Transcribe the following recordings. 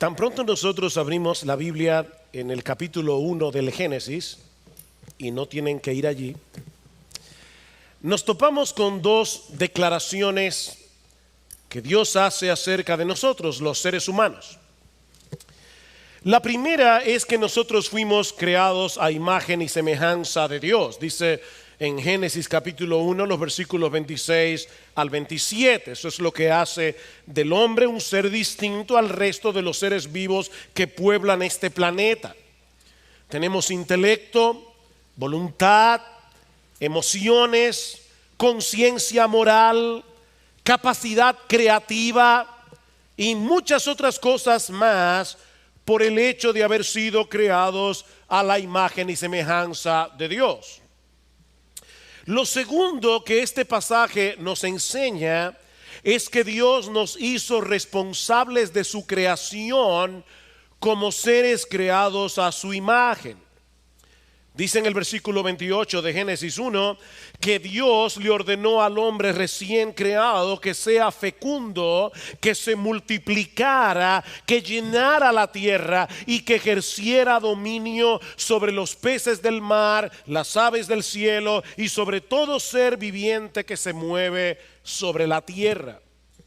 Tan pronto nosotros abrimos la Biblia en el capítulo 1 del Génesis, y no tienen que ir allí, nos topamos con dos declaraciones que Dios hace acerca de nosotros, los seres humanos. La primera es que nosotros fuimos creados a imagen y semejanza de Dios. Dice en Génesis capítulo 1, los versículos 26 al 27. Eso es lo que hace del hombre un ser distinto al resto de los seres vivos que pueblan este planeta. Tenemos intelecto, voluntad, emociones, conciencia moral, capacidad creativa y muchas otras cosas más por el hecho de haber sido creados a la imagen y semejanza de Dios. Lo segundo que este pasaje nos enseña es que Dios nos hizo responsables de su creación como seres creados a su imagen. Dice en el versículo 28 de Génesis 1 que Dios le ordenó al hombre recién creado que sea fecundo, que se multiplicara, que llenara la tierra y que ejerciera dominio sobre los peces del mar, las aves del cielo y sobre todo ser viviente que se mueve sobre la tierra.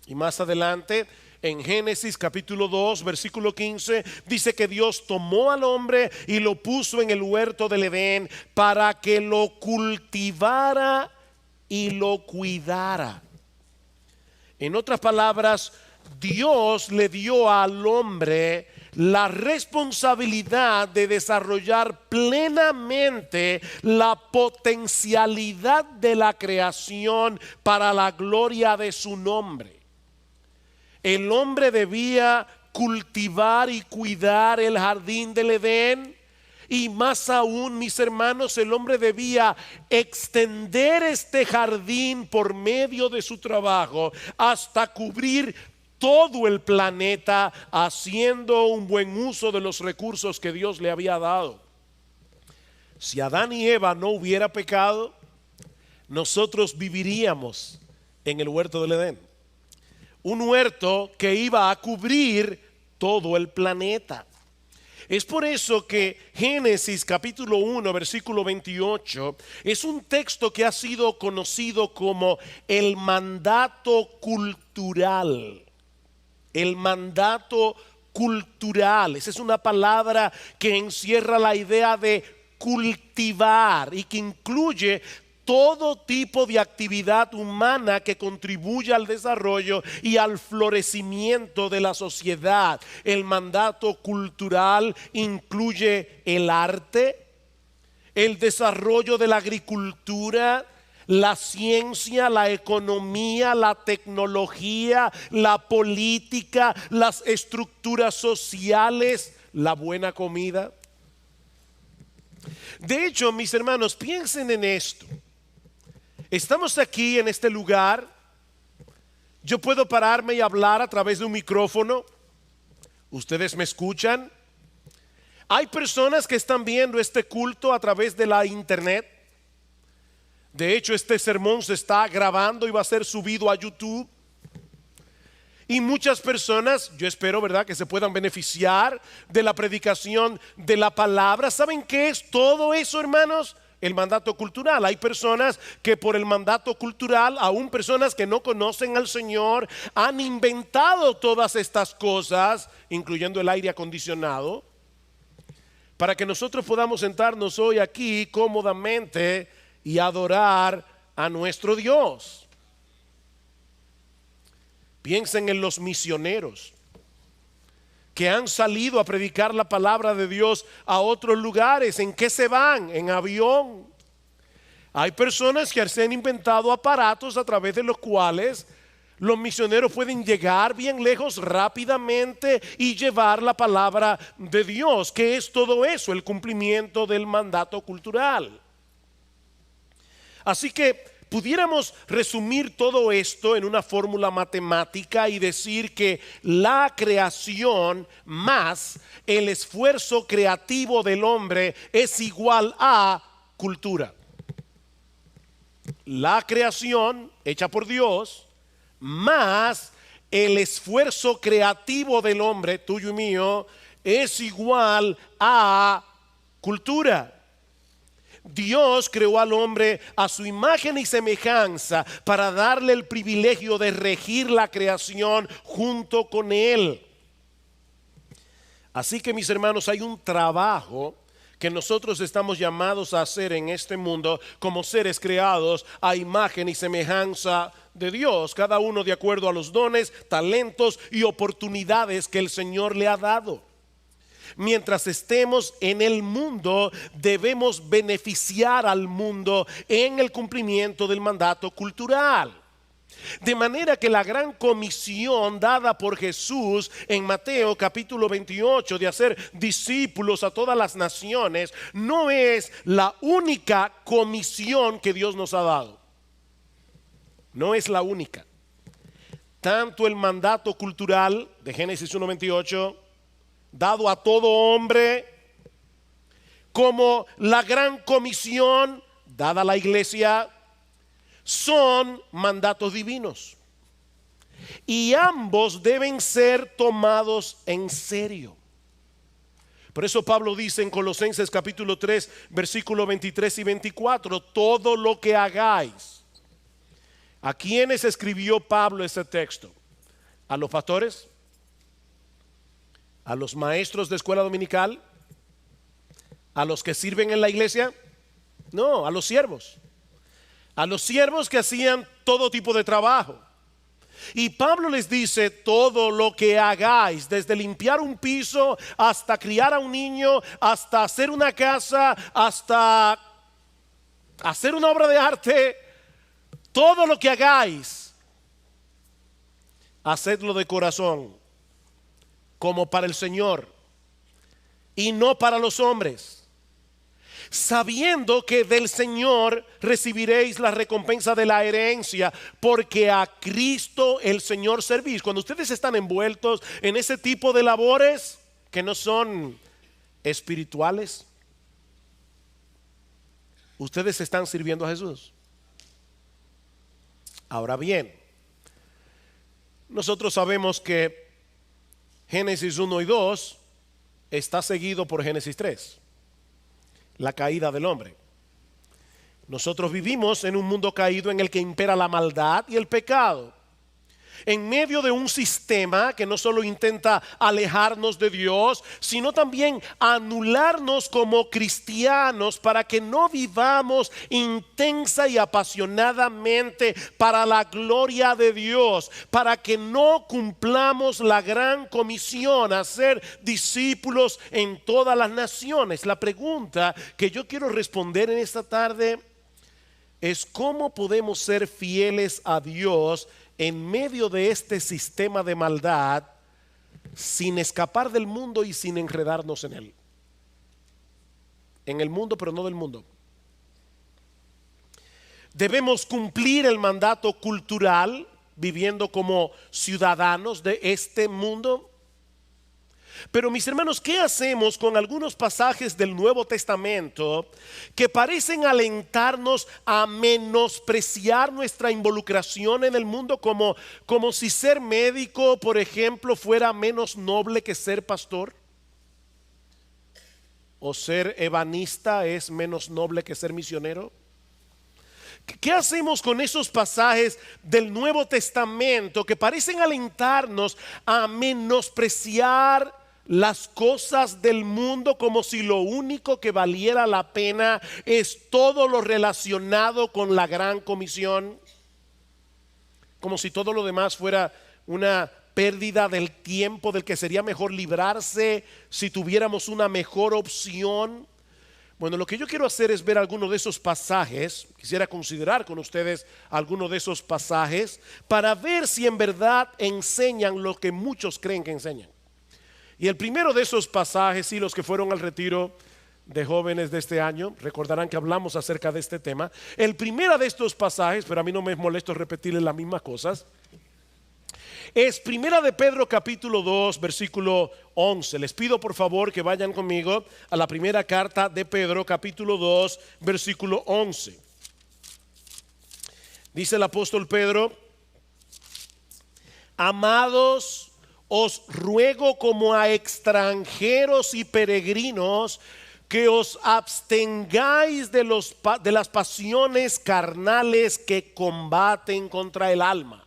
Y más adelante, en Génesis capítulo 2, versículo 15, dice que Dios tomó al hombre y lo puso en el huerto del Edén para que lo cultivara y lo cuidara. En otras palabras, Dios le dio al hombre la responsabilidad de desarrollar plenamente la potencialidad de la creación para la gloria de su nombre. El hombre debía cultivar y cuidar el jardín del Edén. Y más aún, mis hermanos, el hombre debía extender este jardín por medio de su trabajo hasta cubrir todo el planeta, haciendo un buen uso de los recursos que Dios le había dado. Si Adán y Eva no hubiera pecado, nosotros viviríamos en el huerto del Edén. Un huerto que iba a cubrir todo el planeta. Es por eso que Génesis capítulo 1 versículo 28 es un texto que ha sido conocido como el mandato cultural. El mandato cultural. Esa es una palabra que encierra la idea de cultivar y que incluye todo tipo de actividad humana que contribuya al desarrollo y al florecimiento de la sociedad. El mandato cultural incluye el arte, el desarrollo de la agricultura, la ciencia, la economía, la tecnología, la política, las estructuras sociales, la buena comida. De hecho, mis hermanos, piensen en esto. Estamos aquí en este lugar. Yo puedo pararme y hablar a través de un micrófono. Ustedes me escuchan. Hay personas que están viendo este culto a través de la internet. De hecho, este sermón se está grabando y va a ser subido a YouTube. Y muchas personas, yo espero, ¿verdad?, que se puedan beneficiar de la predicación de la palabra. ¿Saben qué es todo eso, hermanos? El mandato cultural. Hay personas que por el mandato cultural, aún personas que no conocen al Señor, han inventado todas estas cosas, incluyendo el aire acondicionado, para que nosotros podamos sentarnos hoy aquí cómodamente y adorar a nuestro Dios. Piensen en los misioneros que han salido a predicar la palabra de Dios a otros lugares. ¿En qué se van? En avión. Hay personas que se han inventado aparatos a través de los cuales los misioneros pueden llegar bien lejos rápidamente y llevar la palabra de Dios. ¿Qué es todo eso? El cumplimiento del mandato cultural. Así que pudiéramos resumir todo esto en una fórmula matemática y decir que la creación más el esfuerzo creativo del hombre es igual a cultura. La creación hecha por Dios más el esfuerzo creativo del hombre, tuyo y mío, es igual a cultura. Dios creó al hombre a su imagen y semejanza para darle el privilegio de regir la creación junto con él. Así que, mis hermanos, hay un trabajo que nosotros estamos llamados a hacer en este mundo como seres creados a imagen y semejanza de Dios, cada uno de acuerdo a los dones, talentos y oportunidades que el Señor le ha dado. Mientras estemos en el mundo, debemos beneficiar al mundo en el cumplimiento del mandato cultural. De manera que la gran comisión dada por Jesús en Mateo capítulo 28 de hacer discípulos a todas las naciones no es la única comisión que Dios nos ha dado. No es la única. Tanto el mandato cultural de Génesis 1:28 dado a todo hombre, como la gran comisión dada a la iglesia, son mandatos divinos. Y ambos deben ser tomados en serio. Por eso Pablo dice en Colosenses capítulo 3, versículos 23 y 24, todo lo que hagáis. ¿A quiénes escribió Pablo este texto? ¿A los pastores? ¿A los maestros de escuela dominical? ¿A los que sirven en la iglesia? No, a los siervos. A los siervos que hacían todo tipo de trabajo. Y Pablo les dice, todo lo que hagáis, desde limpiar un piso hasta criar a un niño, hasta hacer una casa, hasta hacer una obra de arte, todo lo que hagáis, hacedlo de corazón, como para el Señor y no para los hombres, sabiendo que del Señor recibiréis la recompensa de la herencia, porque a Cristo el Señor servís. Cuando ustedes están envueltos en ese tipo de labores que no son espirituales, ustedes están sirviendo a Jesús. Ahora bien, nosotros sabemos que Génesis 1 y 2 está seguido por Génesis 3, la caída del hombre. Nosotros vivimos en un mundo caído en el que impera la maldad y el pecado. En medio de un sistema que no solo intenta alejarnos de Dios, sino también anularnos como cristianos para que no vivamos intensa y apasionadamente para la gloria de Dios, para que no cumplamos la gran comisión a ser discípulos en todas las naciones. La pregunta que yo quiero responder en esta tarde es: ¿cómo podemos ser fieles a Dios en medio de este sistema de maldad sin escapar del mundo y sin enredarnos en él? En el mundo, pero no del mundo. Debemos cumplir el mandato cultural viviendo como ciudadanos de este mundo. Pero, mis hermanos, ¿qué hacemos con algunos pasajes del Nuevo Testamento que parecen alentarnos a menospreciar nuestra involucración en el mundo, como si ser médico, por ejemplo, fuera menos noble que ser pastor? ¿O ser ebanista es menos noble que ser misionero? ¿Qué hacemos con esos pasajes del Nuevo Testamento que parecen alentarnos a menospreciar las cosas del mundo, como si lo único que valiera la pena es todo lo relacionado con la gran comisión? Como si todo lo demás fuera una pérdida del tiempo del que sería mejor librarse si tuviéramos una mejor opción. Bueno, lo que yo quiero hacer es ver algunos de esos pasajes. Quisiera considerar con ustedes algunos de esos pasajes para ver si en verdad enseñan lo que muchos creen que enseñan. Y el primero de esos pasajes, y los que fueron al retiro de jóvenes de este año recordarán que hablamos acerca de este tema. El primero de estos pasajes, pero a mí no me es molesto repetirles las mismas cosas, es Primera de Pedro capítulo 2 versículo 11. Les pido por favor que vayan conmigo a la primera carta de Pedro capítulo 2 versículo 11. Dice el apóstol Pedro: Amados, os ruego como a extranjeros y peregrinos que os abstengáis de las pasiones carnales que combaten contra el alma.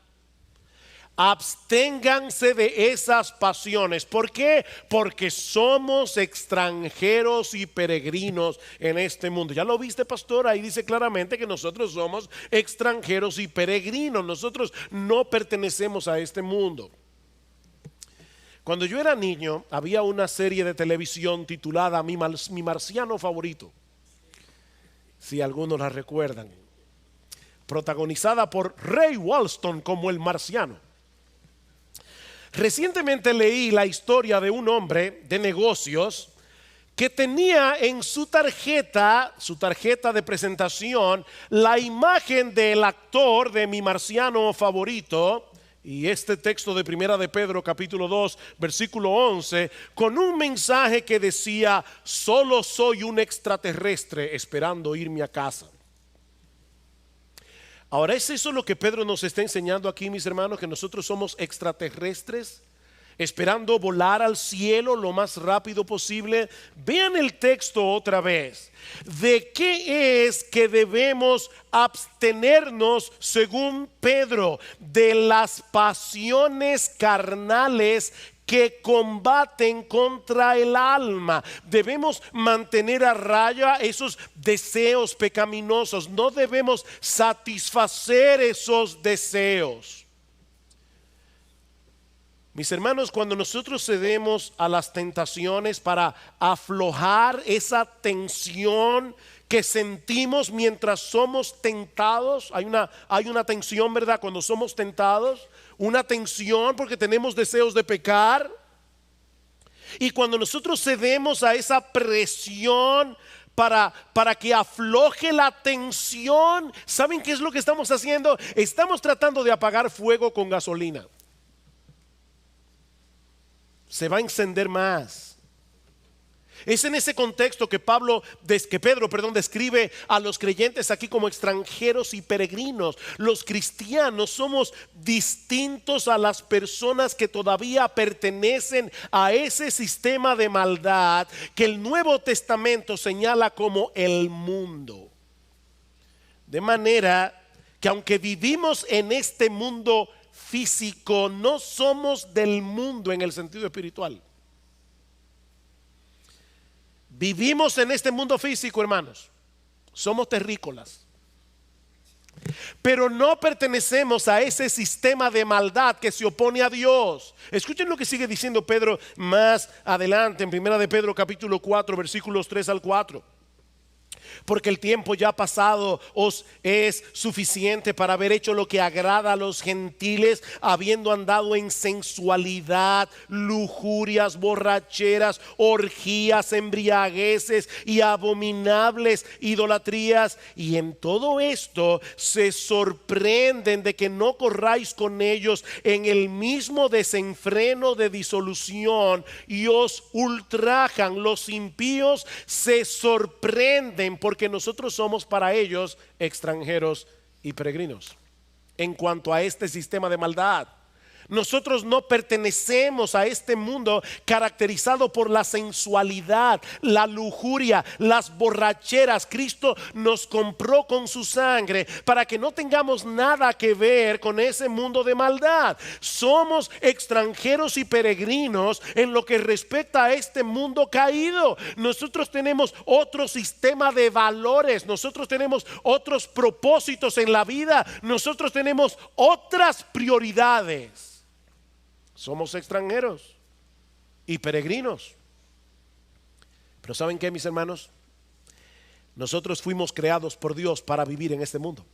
Absténganse de esas pasiones. ¿Por qué? Porque somos extranjeros y peregrinos en este mundo. ¿Ya lo viste, pastor? Ahí dice claramente que nosotros somos extranjeros y peregrinos. Nosotros no pertenecemos a este mundo. Cuando yo era niño, había una serie de televisión titulada Mi Marciano Favorito, si algunos la recuerdan, protagonizada por Ray Walston como el marciano. Recientemente leí la historia de un hombre de negocios que tenía en su tarjeta de presentación, la imagen del actor de Mi Marciano Favorito. Y este texto de Primera de Pedro capítulo 2 versículo 11, con un mensaje que decía: solo soy un extraterrestre esperando irme a casa. Ahora, ¿es eso lo que Pedro nos está enseñando aquí, mis hermanos? Que nosotros somos extraterrestres esperando volar al cielo lo más rápido posible. Vean el texto otra vez. ¿De qué es que debemos abstenernos según Pedro? De las pasiones carnales que combaten contra el alma. Debemos mantener a raya esos deseos pecaminosos. No debemos satisfacer esos deseos. Mis hermanos, cuando nosotros cedemos a las tentaciones para aflojar esa tensión que sentimos mientras somos tentados, hay una tensión, ¿verdad? Cuando somos tentados, una tensión porque tenemos deseos de pecar. Y cuando nosotros cedemos a esa presión para que afloje la tensión, ¿saben qué es lo que estamos haciendo? Estamos tratando de apagar fuego con gasolina. Se va a encender más. Es en ese contexto que Pedro describe a los creyentes aquí como extranjeros y peregrinos. Los cristianos somos distintos a las personas que todavía pertenecen a ese sistema de maldad que el Nuevo Testamento señala como el mundo. De manera que aunque vivimos en este mundo físico, no somos del mundo en el sentido espiritual. Vivimos en este mundo físico, hermanos. Somos terrícolas. Pero no pertenecemos a ese sistema de maldad que se opone a Dios. Escuchen lo que sigue diciendo Pedro más adelante en Primera de Pedro capítulo 4 versículos 3 al 4. Porque el tiempo ya pasado os es suficiente para haber hecho lo que agrada a los gentiles, habiendo andado en sensualidad, lujurias, borracheras, orgías, embriagueces y abominables idolatrías. Y en todo esto se sorprenden de que no corráis con ellos en el mismo desenfreno de disolución, y os ultrajan. Los impíos se sorprenden porque nosotros somos para ellos extranjeros y peregrinos. En cuanto a este sistema de maldad, nosotros no pertenecemos a este mundo caracterizado por la sensualidad, la lujuria, las borracheras. Cristo nos compró con su sangre para que no tengamos nada que ver con ese mundo de maldad. Somos extranjeros y peregrinos en lo que respecta a este mundo caído. Nosotros tenemos otro sistema de valores, nosotros tenemos otros propósitos en la vida, nosotros tenemos otras prioridades. Somos extranjeros y peregrinos. Pero ¿saben qué, mis hermanos? Nosotros fuimos creados por Dios para vivir en este mundo.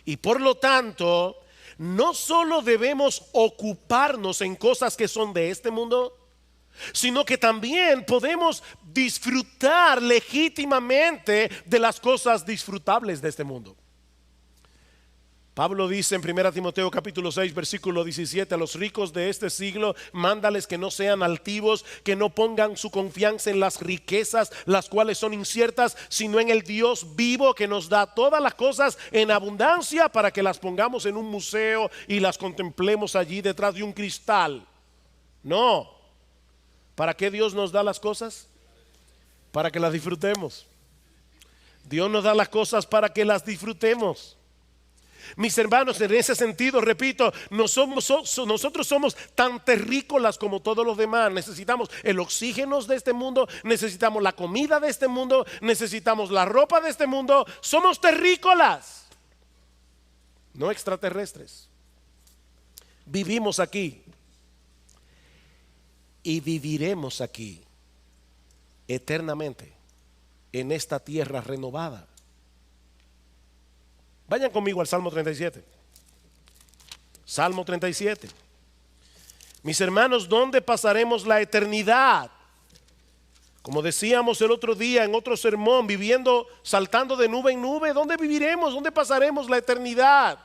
Y por lo tanto, no solo debemos ocuparnos en cosas que son de este mundo, sino que también podemos disfrutar legítimamente de las cosas disfrutables de este mundo. Pablo dice en 1 Timoteo capítulo 6 versículo 17: a los ricos de este siglo mándales que no sean altivos, que no pongan su confianza en las riquezas, las cuales son inciertas, sino en el Dios vivo, que nos da todas las cosas en abundancia, para que las pongamos en un museo y las contemplemos allí detrás de un cristal. No. ¿Para qué Dios nos da las cosas? Para que las disfrutemos. Dios nos da las cosas para que las disfrutemos. Mis hermanos, en ese sentido, repito, nosotros somos tan terrícolas como todos los demás. Necesitamos el oxígeno de este mundo, necesitamos la comida de este mundo, necesitamos la ropa de este mundo. Somos terrícolas, no extraterrestres. Vivimos aquí y viviremos aquí eternamente en esta tierra renovada. Vayan conmigo al Salmo 37. Salmo 37. Mis hermanos, ¿dónde pasaremos la eternidad? Como decíamos el otro día en otro sermón, viviendo, saltando de nube en nube, ¿dónde viviremos? ¿Dónde pasaremos la eternidad?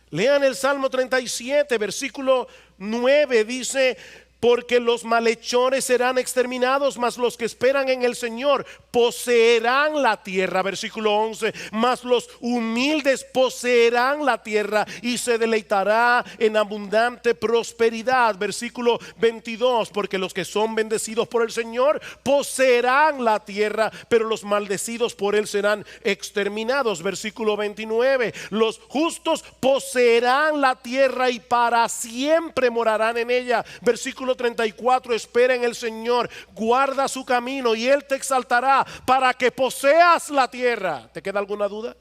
Lean el Salmo 37, versículo 9, dice: porque los malhechores serán exterminados, mas los que esperan en el Señor poseerán la tierra. Versículo 11: mas los humildes poseerán la tierra y se deleitará en abundante prosperidad. Versículo 22: porque los que son bendecidos por el Señor poseerán la tierra, pero los maldecidos por él serán exterminados. Versículo 29: los justos poseerán la tierra y para siempre morarán en ella. Versículo 34: espera en el Señor, guarda su camino y él te exaltará para que poseas la tierra. ¿Te queda alguna duda?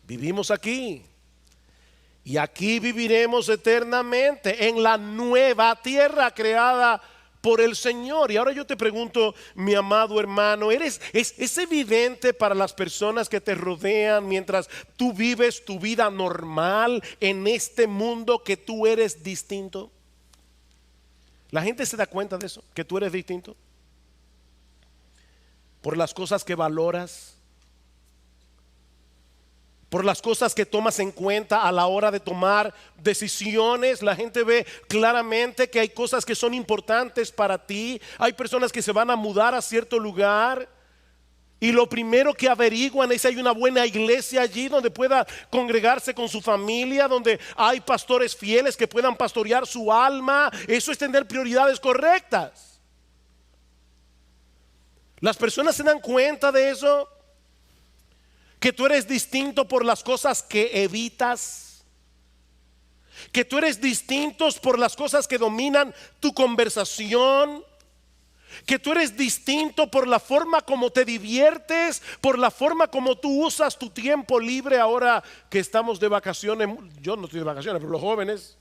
Vivimos aquí y aquí viviremos eternamente en la nueva tierra creada por el Señor. Y ahora yo te pregunto, mi amado hermano, ¿es evidente para las personas que te rodean mientras tú vives tu vida normal en este mundo que tú eres distinto? ¿La gente se da cuenta de eso? ¿Que tú eres distinto? Por las cosas que valoras, por las cosas que tomas en cuenta a la hora de tomar decisiones. La gente ve claramente que hay cosas que son importantes para ti. Hay personas que se van a mudar a cierto lugar y lo primero que averiguan es si hay una buena iglesia allí donde pueda congregarse con su familia, donde hay pastores fieles que puedan pastorear su alma. Eso es tener prioridades correctas. Las personas se dan cuenta de eso, que tú eres distinto por las cosas que evitas, que tú eres distinto por las cosas que dominan tu conversación, que tú eres distinto por la forma como te diviertes, por la forma como tú usas tu tiempo libre ahora que estamos de vacaciones. Yo no estoy de vacaciones, pero los jóvenes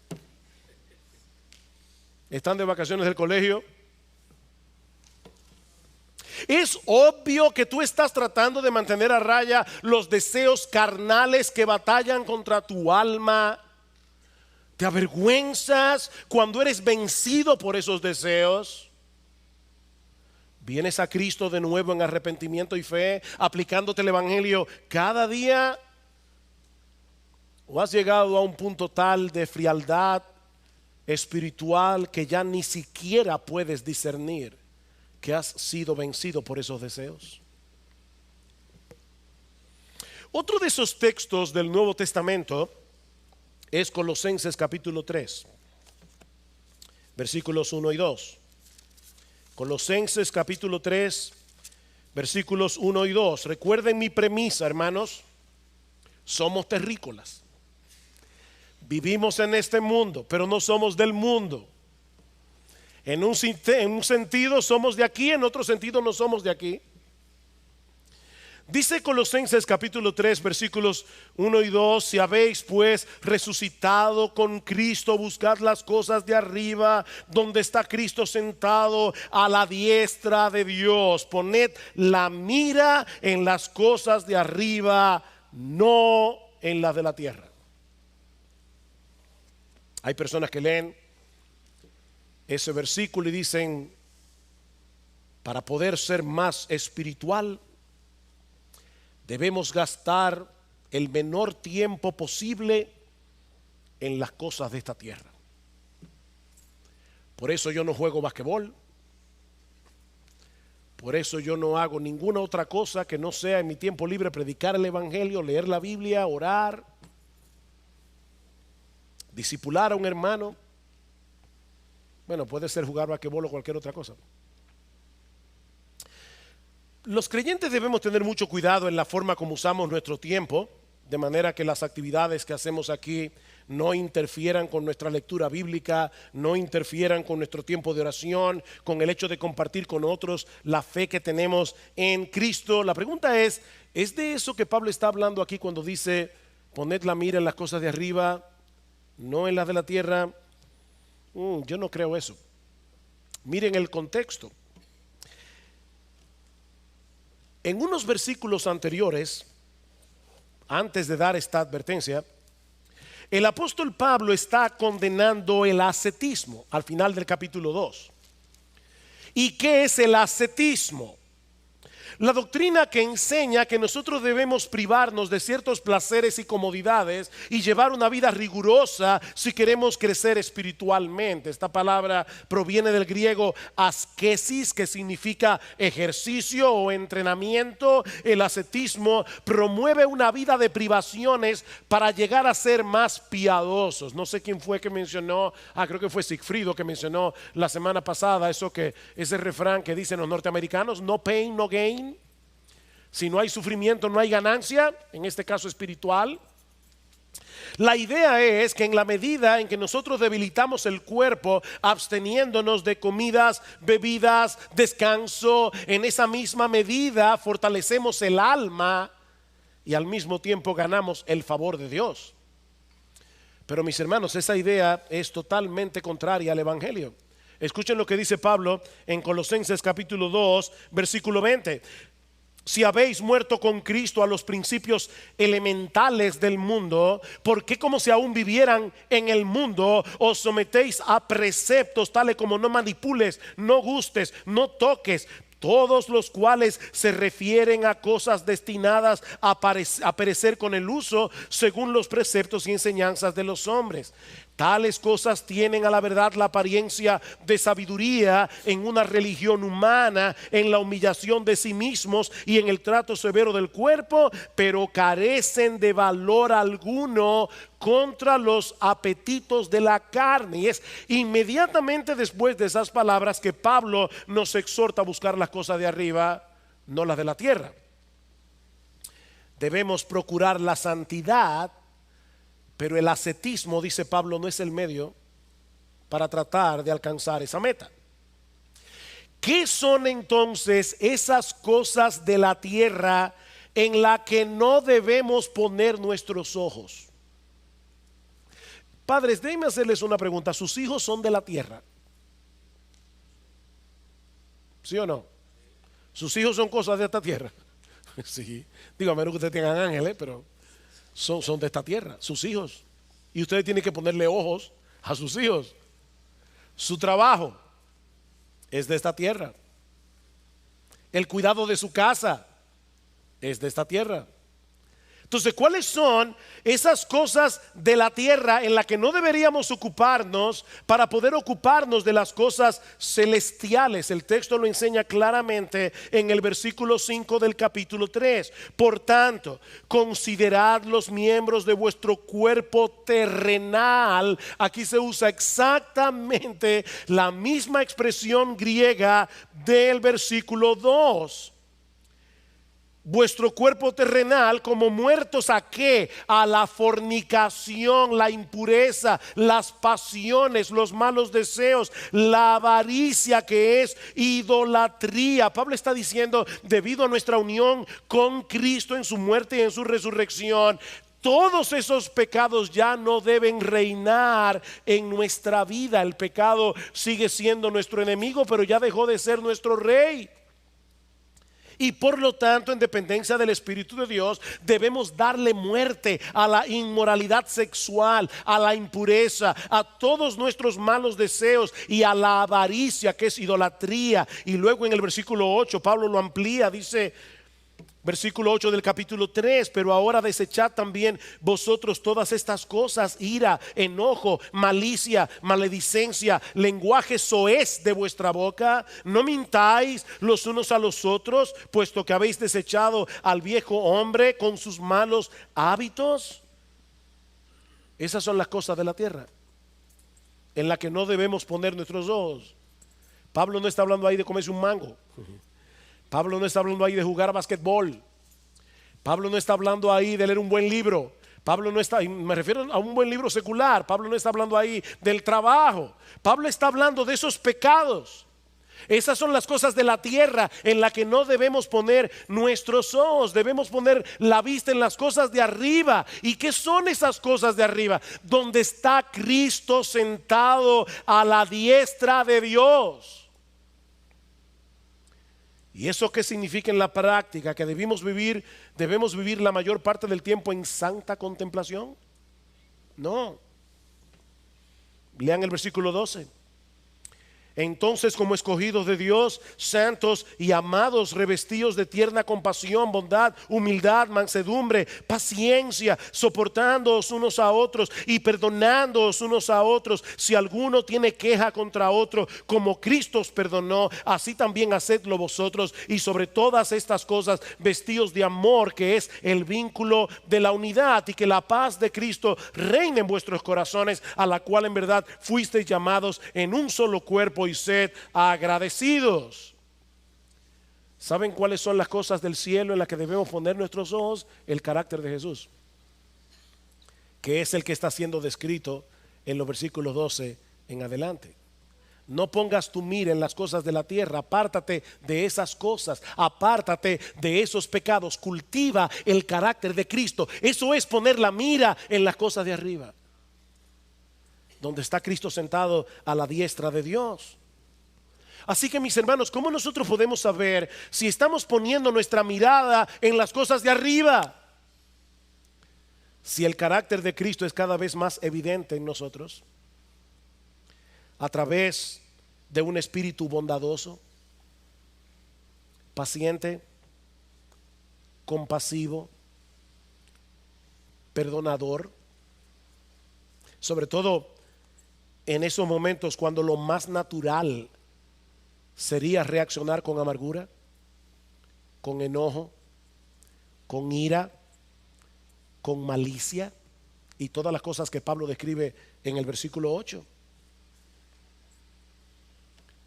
están de vacaciones del colegio. Es obvio que tú estás tratando de mantener a raya los deseos carnales que batallan contra tu alma. Te avergüenzas cuando eres vencido por esos deseos. Vienes a Cristo de nuevo en arrepentimiento y fe, aplicándote el evangelio cada día. ¿O has llegado a un punto tal de frialdad espiritual que ya ni siquiera puedes discernir que has sido vencido por esos deseos? Otro de esos textos del Nuevo Testamento es Colosenses capítulo 3, versículos 1 y 2. Colosenses capítulo 3, versículos 1 y 2. Recuerden mi premisa, hermanos. Somos terrícolas. Vivimos en este mundo, pero no somos del mundo. En un sentido somos de aquí, en otro sentido no somos de aquí. Dice Colosenses capítulo 3 versículos 1 y 2: si habéis pues resucitado con Cristo, buscad las cosas de arriba, donde está Cristo sentado a la diestra de Dios. Poned la mira en las cosas de arriba, no en las de la tierra. Hay personas que leen ese versículo y dicen: para poder ser más espiritual, debemos gastar el menor tiempo posible en las cosas de esta tierra. Por eso yo no juego basquetbol. Por eso yo no hago ninguna otra cosa que no sea en mi tiempo libre predicar el evangelio, leer la Biblia, orar, discipular a un hermano. Bueno, puede ser jugar basquetbol o cualquier otra cosa. Los creyentes debemos tener mucho cuidado en la forma como usamos nuestro tiempo, de manera que las actividades que hacemos aquí no interfieran con nuestra lectura bíblica, no interfieran con nuestro tiempo de oración, con el hecho de compartir con otros la fe que tenemos en Cristo. La pregunta ¿es de eso que Pablo está hablando aquí cuando dice, poned la mira en las cosas de arriba, no en las de la tierra? Yo no creo eso. Miren el contexto. En unos versículos anteriores, antes de dar esta advertencia, el apóstol Pablo está condenando el ascetismo al final del capítulo 2. ¿Y qué es el ascetismo? La doctrina que enseña que nosotros debemos privarnos de ciertos placeres y comodidades y llevar una vida rigurosa si queremos crecer espiritualmente. Esta palabra proviene del griego askesis, que significa ejercicio o entrenamiento. El ascetismo promueve una vida de privaciones para llegar a ser más piadosos. No sé quién fue que mencionó, creo que fue Sigfrido que mencionó la semana pasada ese refrán que dicen los norteamericanos, no pain, no gain. Si no hay sufrimiento, no hay ganancia, en este caso espiritual. La idea es que en la medida en que nosotros debilitamos el cuerpo, absteniéndonos de comidas, bebidas, descanso, en esa misma medida fortalecemos el alma y al mismo tiempo ganamos el favor de Dios. Pero mis hermanos, esa idea es totalmente contraria al evangelio. Escuchen lo que dice Pablo en Colosenses capítulo 2, versículo 20. Si habéis muerto con Cristo a los principios elementales del mundo, ¿por qué como si aún vivieran en el mundo os sometéis a preceptos tales como no manipules, no gustes, no toques? Todos los cuales se refieren a cosas destinadas a perecer con el uso, según los preceptos y enseñanzas de los hombres. Tales cosas tienen a la verdad la apariencia de sabiduría en una religión humana, en la humillación de sí mismos y en el trato severo del cuerpo, pero carecen de valor alguno contra los apetitos de la carne. Y es inmediatamente después de esas palabras que Pablo nos exhorta a buscar las cosas de arriba, no las de la tierra. Debemos procurar la santidad, pero el ascetismo, dice Pablo, no es el medio para tratar de alcanzar esa meta. ¿Qué son entonces esas cosas de la tierra en la que no debemos poner nuestros ojos? Padres, déjenme hacerles una pregunta. ¿Sus hijos son de la tierra? ¿Sí o no? ¿Sus hijos son cosas de esta tierra? Sí. Digo, a menos que ustedes tengan ángeles, pero son de esta tierra, sus hijos. Y ustedes tienen que ponerle ojos a sus hijos. Su trabajo es de esta tierra. El cuidado de su casa es de esta tierra. Entonces, ¿cuáles son esas cosas de la tierra en las que no deberíamos ocuparnos para poder ocuparnos de las cosas celestiales? El texto lo enseña claramente en el versículo 5 del capítulo 3. Por tanto, considerad los miembros de vuestro cuerpo terrenal. Aquí se usa exactamente la misma expresión griega del versículo 2. Vuestro cuerpo terrenal como muertos ¿a qué? A la fornicación, la impureza, las pasiones, los malos deseos, la avaricia, que es idolatría. Pablo está diciendo, debido a nuestra unión con Cristo en su muerte y en su resurrección, todos esos pecados ya no deben reinar en nuestra vida. El pecado sigue siendo nuestro enemigo, pero ya dejó de ser nuestro rey. Y por lo tanto, en dependencia del Espíritu de Dios, debemos darle muerte a la inmoralidad sexual, a la impureza, a todos nuestros malos deseos y a la avaricia, que es idolatría. Y luego en el versículo 8 Pablo lo amplía, dice: Versículo 8 del capítulo 3, pero ahora desechad también vosotros todas estas cosas: ira, enojo, malicia, maledicencia, lenguaje soez de vuestra boca. No mintáis los unos a los otros, puesto que habéis desechado al viejo hombre con sus malos hábitos. Esas son las cosas de la tierra en la que no debemos poner nuestros ojos. Pablo no está hablando ahí de comerse un mango. Pablo no está hablando ahí de jugar basquetbol. Pablo no está hablando ahí de leer un buen libro. Pablo no está, me refiero a un buen libro secular. Pablo no está hablando ahí del trabajo. Pablo está hablando de esos pecados. Esas son las cosas de la tierra en la que no debemos poner nuestros ojos. Debemos poner la vista en las cosas de arriba. ¿Y qué son esas cosas de arriba? Donde está Cristo sentado a la diestra de Dios. ¿Y eso qué significa en la práctica? Que debemos vivir la mayor parte del tiempo en santa contemplación. No. Lean el versículo 12. Entonces, como escogidos de Dios, santos y amados, revestidos de tierna compasión, bondad, humildad, mansedumbre, paciencia, soportándoos unos a otros y perdonándoos unos a otros, si alguno tiene queja contra otro, como Cristo os perdonó, así también hacedlo vosotros. Y sobre todas estas cosas, vestidos de amor, que es el vínculo de la unidad, y que la paz de Cristo reine en vuestros corazones, a la cual en verdad fuisteis llamados en un solo cuerpo, y sed agradecidos. ¿Saben cuáles son las cosas del cielo en las que debemos poner nuestros ojos? El carácter de Jesús, que es el que está siendo descrito en los versículos 12 en adelante. No pongas tu mira en las cosas de la tierra. Apártate de esas cosas, apártate de esos pecados. Cultiva el carácter de Cristo. Eso es poner la mira en las cosas de arriba, donde está Cristo sentado a la diestra de Dios. Así que, mis hermanos, ¿cómo nosotros podemos saber si estamos poniendo nuestra mirada en las cosas de arriba? Si el carácter de Cristo es cada vez más evidente en nosotros, a través de un espíritu bondadoso, paciente, compasivo, perdonador, sobre todo en esos momentos cuando lo más natural sería reaccionar con amargura, con enojo, con ira, con malicia y todas las cosas que Pablo describe en el versículo 8.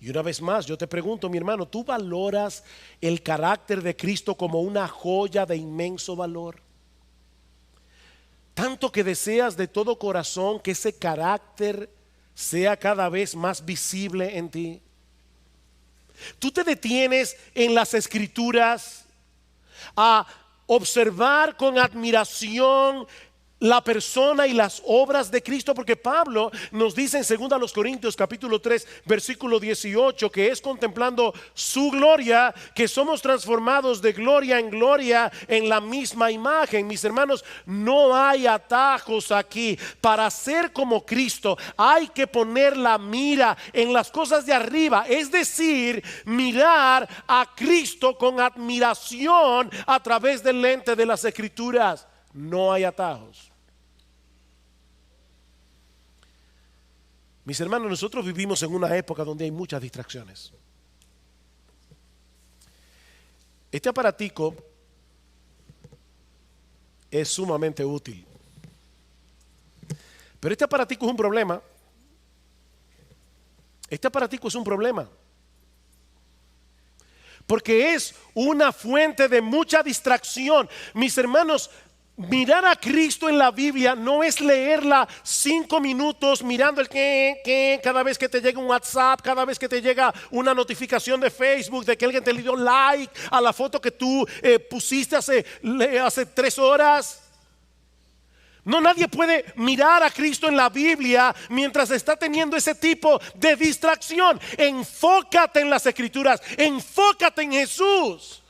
Y una vez más yo te pregunto, mi hermano, ¿tú valoras el carácter de Cristo como una joya de inmenso valor? Tanto que deseas de todo corazón que ese carácter sea cada vez más visible en ti. Tú te detienes en las Escrituras a observar con admiración la persona y las obras de Cristo, porque Pablo nos dice en 2 Corintios capítulo 3 versículo 18 que es contemplando su gloria que somos transformados de gloria en gloria en la misma imagen. Mis hermanos, no hay atajos aquí. Para ser como Cristo hay que poner la mira en las cosas de arriba, es decir, mirar a Cristo con admiración a través del lente de las Escrituras. No hay atajos. Mis hermanos, nosotros vivimos en una época donde hay muchas distracciones. Este aparatico es sumamente útil, pero este aparatico es un problema. Este aparatico es un problema porque es una fuente de mucha distracción. Mis hermanos, mirar a Cristo en la Biblia no es leerla 5 minutos mirando el que cada vez que te llega un WhatsApp, cada vez que te llega una notificación de Facebook de que alguien te le dio like a la foto que tú pusiste hace 3 horas. No, nadie puede mirar a Cristo en la Biblia mientras está teniendo ese tipo de distracción. Enfócate en las Escrituras, enfócate en Jesús.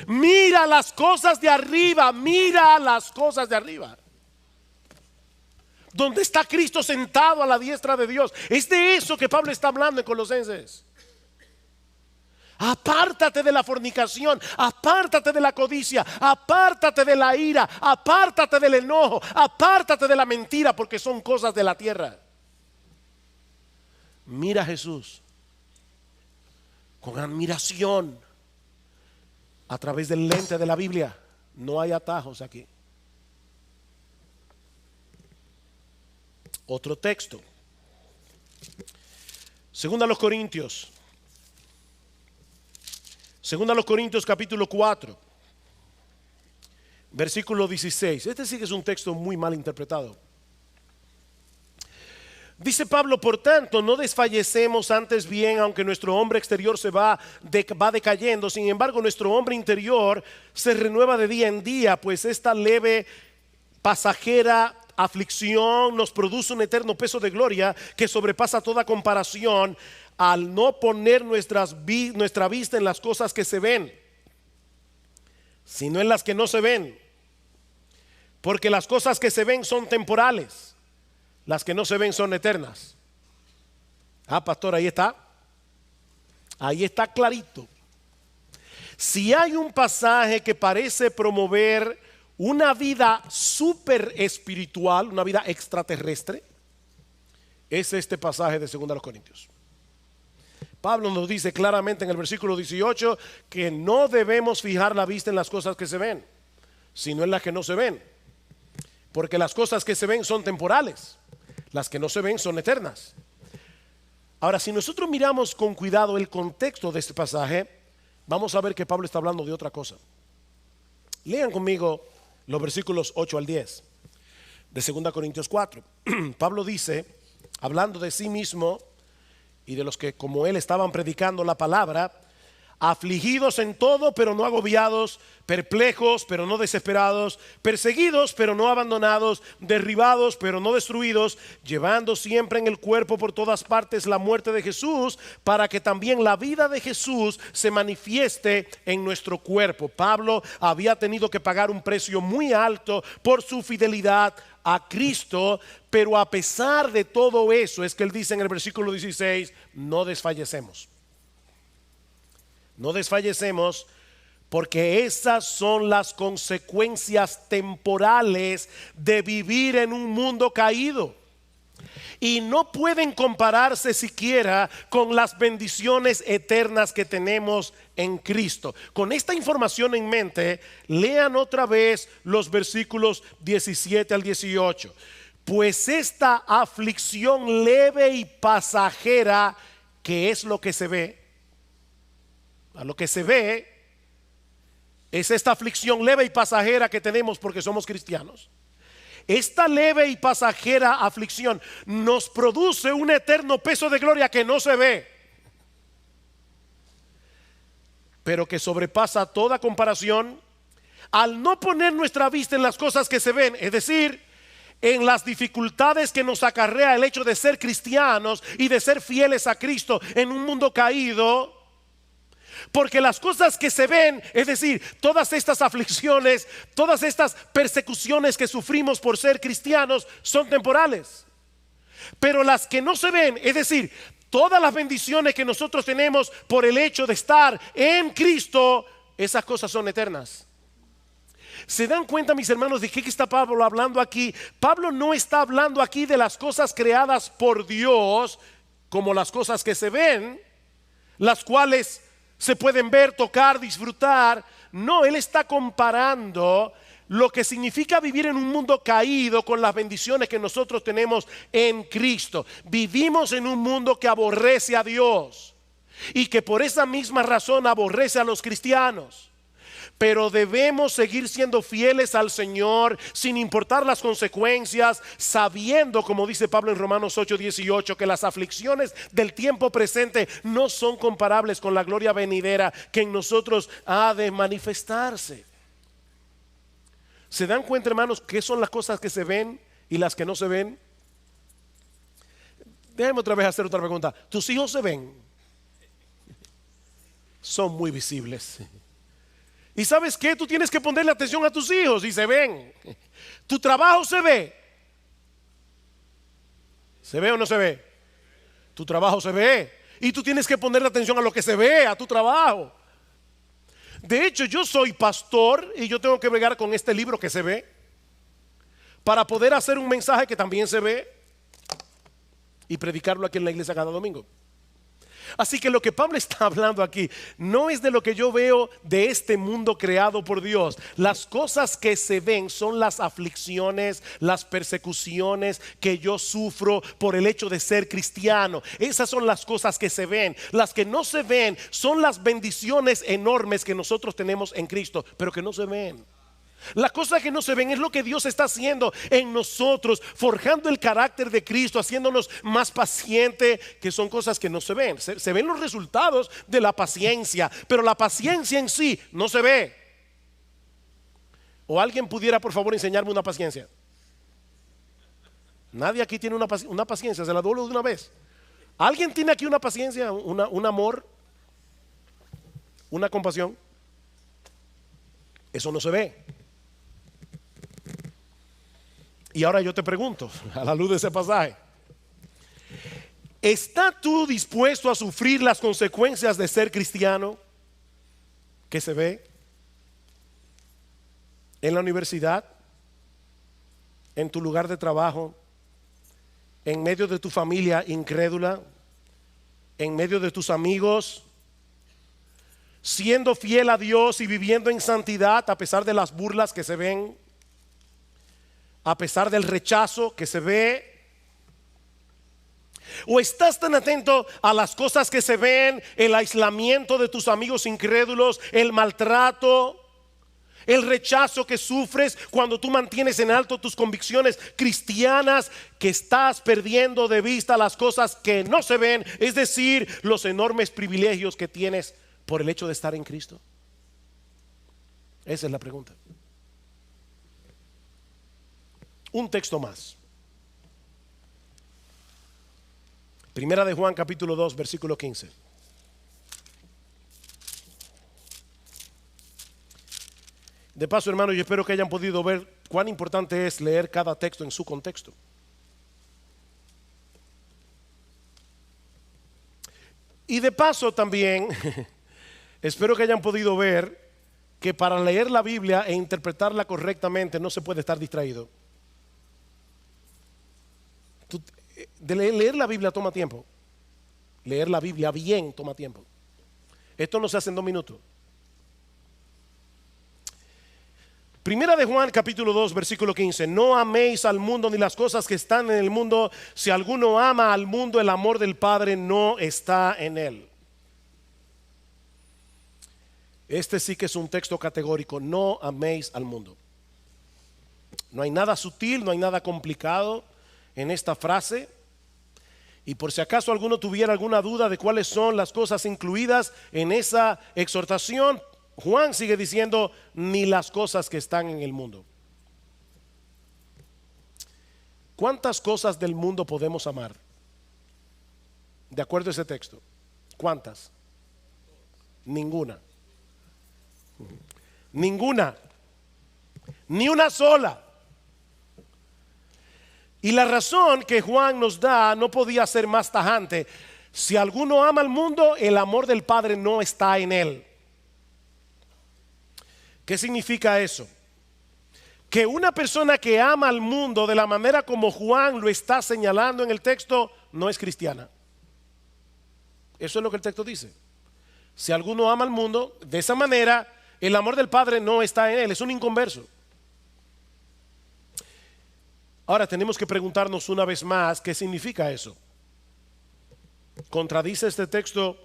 Mira las cosas de arriba, mira las cosas de arriba, donde está Cristo sentado a la diestra de Dios. Es de eso que Pablo está hablando en Colosenses. Apártate de la fornicación, apártate de la codicia, apártate de la ira, apártate del enojo, apártate de la mentira, porque son cosas de la tierra. Mira a Jesús con admiración a través del lente de la Biblia. No hay atajos aquí. Otro texto. Segunda a los Corintios capítulo 4, versículo 16. Este sí que es un texto muy mal interpretado. Dice Pablo: por tanto, no desfallecemos, antes bien, aunque nuestro hombre exterior va decayendo, sin embargo nuestro hombre interior se renueva de día en día, pues esta leve, pasajera aflicción nos produce un eterno peso de gloria que sobrepasa toda comparación, al no poner nuestra vista en las cosas que se ven, sino en las que no se ven. Porque las cosas que se ven son temporales, las que no se ven son eternas. Pastor, ahí está clarito. Si hay un pasaje que parece promover una vida súper espiritual, una vida extraterrestre, es este pasaje de 2 Corintios. Pablo nos dice claramente en el versículo 18 que no debemos fijar la vista en las cosas que se ven, sino en las que no se ven. Porque las cosas que se ven son temporales, las que no se ven son eternas. Ahora, si nosotros miramos con cuidado el contexto de este pasaje, vamos a ver que Pablo está hablando de otra cosa. Lean conmigo los versículos 8 al 10 de 2 Corintios 4. Pablo dice, hablando de sí mismo y de los que como él estaban predicando la palabra: afligidos en todo, pero no agobiados; perplejos, pero no desesperados; perseguidos, pero no abandonados; derribados, pero no destruidos; llevando siempre en el cuerpo por todas partes la muerte de Jesús, para que también la vida de Jesús se manifieste en nuestro cuerpo. Pablo había tenido que pagar un precio muy alto por su fidelidad a Cristo, pero a pesar de todo eso es que él dice en el versículo 16: no desfallecemos. No desfallecemos, porque esas son las consecuencias temporales de vivir en un mundo caído, y no pueden compararse siquiera con las bendiciones eternas que tenemos en Cristo. Con esta información en mente, lean otra vez los versículos 17 al 18. Pues esta aflicción leve y pasajera, que es lo que se ve, a lo que se ve es esta aflicción leve y pasajera que tenemos porque somos cristianos. Esta leve y pasajera aflicción nos produce un eterno peso de gloria que no se ve, pero que sobrepasa toda comparación al no poner nuestra vista en las cosas que se ven, es decir, en las dificultades que nos acarrea el hecho de ser cristianos y de ser fieles a Cristo en un mundo caído. Porque las cosas que se ven, es decir, todas estas aflicciones, todas estas persecuciones que sufrimos por ser cristianos, son temporales. Pero las que no se ven, es decir, todas las bendiciones que nosotros tenemos por el hecho de estar en Cristo, esas cosas son eternas. ¿Se dan cuenta, mis hermanos, de qué está Pablo hablando aquí? Pablo no está hablando aquí de las cosas creadas por Dios como las cosas que se ven, las cuales se pueden ver, tocar, disfrutar. No, él está comparando lo que significa vivir en un mundo caído con las bendiciones que nosotros tenemos en Cristo. Vivimos en un mundo que aborrece a Dios y que por esa misma razón aborrece a los cristianos. Pero debemos seguir siendo fieles al Señor sin importar las consecuencias, sabiendo, como dice Pablo en Romanos 8:18, que las aflicciones del tiempo presente no son comparables con la gloria venidera que en nosotros ha de manifestarse. ¿Se dan cuenta, hermanos, qué son las cosas que se ven y las que no se ven? Déjenme otra vez hacer otra pregunta. ¿Tus hijos se ven? Son muy visibles. ¿Y sabes qué? Tú tienes que ponerle atención a tus hijos y se ven. Tu trabajo se ve. ¿Se ve o no se ve? Tu trabajo se ve. Y tú tienes que ponerle atención a lo que se ve, a tu trabajo. De hecho, yo soy pastor y yo tengo que bregar con este libro que se ve para poder hacer un mensaje que también se ve y predicarlo aquí en la iglesia cada domingo. Así que lo que Pablo está hablando aquí no es de lo que yo veo de este mundo creado por Dios. Las cosas que se ven son las aflicciones, las persecuciones que yo sufro por el hecho de ser cristiano. Esas son las cosas que se ven. Las que no se ven son las bendiciones enormes que nosotros tenemos en Cristo, pero que no se ven. Las cosas que no se ven es lo que Dios está haciendo en nosotros, forjando el carácter de Cristo, haciéndonos más pacientes, que son cosas que no se ven. Se ven los resultados de la paciencia, pero la paciencia en sí no se ve. ¿O alguien pudiera por favor enseñarme una paciencia? Nadie aquí tiene una paciencia, se la doy de una vez. ¿Alguien tiene aquí una paciencia, un amor, una compasión? Eso no se ve. Y ahora yo te pregunto, a la luz de ese pasaje, ¿estás tú dispuesto a sufrir las consecuencias de ser cristiano? Que se ve en la universidad, en tu lugar de trabajo, en medio de tu familia incrédula, en medio de tus amigos, siendo fiel a Dios y viviendo en santidad a pesar de las burlas que se ven, a pesar del rechazo que se ve? ¿O estás tan atento a las cosas que se ven, el aislamiento de tus amigos incrédulos, el maltrato, el rechazo que sufres cuando tú mantienes en alto tus convicciones cristianas, que estás perdiendo de vista las cosas que no se ven, es decir, los enormes privilegios que tienes por el hecho de estar en Cristo? Esa es la pregunta. Un texto más. Primera de Juan capítulo 2 versículo 15. De paso, hermano, yo espero que hayan podido ver cuán importante es leer cada texto en su contexto. Y de paso también espero que hayan podido ver que para leer la Biblia e interpretarla correctamente no se puede estar distraído. Leer la Biblia toma tiempo. Leer la Biblia bien toma tiempo. Esto no se hace en 2 minutos. Primera de Juan capítulo 2 versículo 15. No améis al mundo ni las cosas que están en el mundo. Si alguno ama al mundo, el amor del Padre no está en él. Este sí que es un texto categórico. No améis al mundo. No hay nada sutil, no hay nada complicado en esta frase. Y por si acaso alguno tuviera alguna duda de cuáles son las cosas incluidas en esa exhortación, Juan sigue diciendo, ni las cosas que están en el mundo. ¿Cuántas cosas del mundo podemos amar? De acuerdo a ese texto. ¿Cuántas? Ninguna. Ninguna. Ni una sola. Y la razón que Juan nos da no podía ser más tajante. Si alguno ama al mundo, el amor del Padre no está en él. ¿Qué significa eso? Que una persona que ama al mundo de la manera como Juan lo está señalando en el texto no es cristiana. Eso es lo que el texto dice. Si alguno ama al mundo de esa manera, el amor del Padre no está en él, es un inconverso. Ahora tenemos que preguntarnos una vez más, ¿qué significa eso? ¿Contradice este texto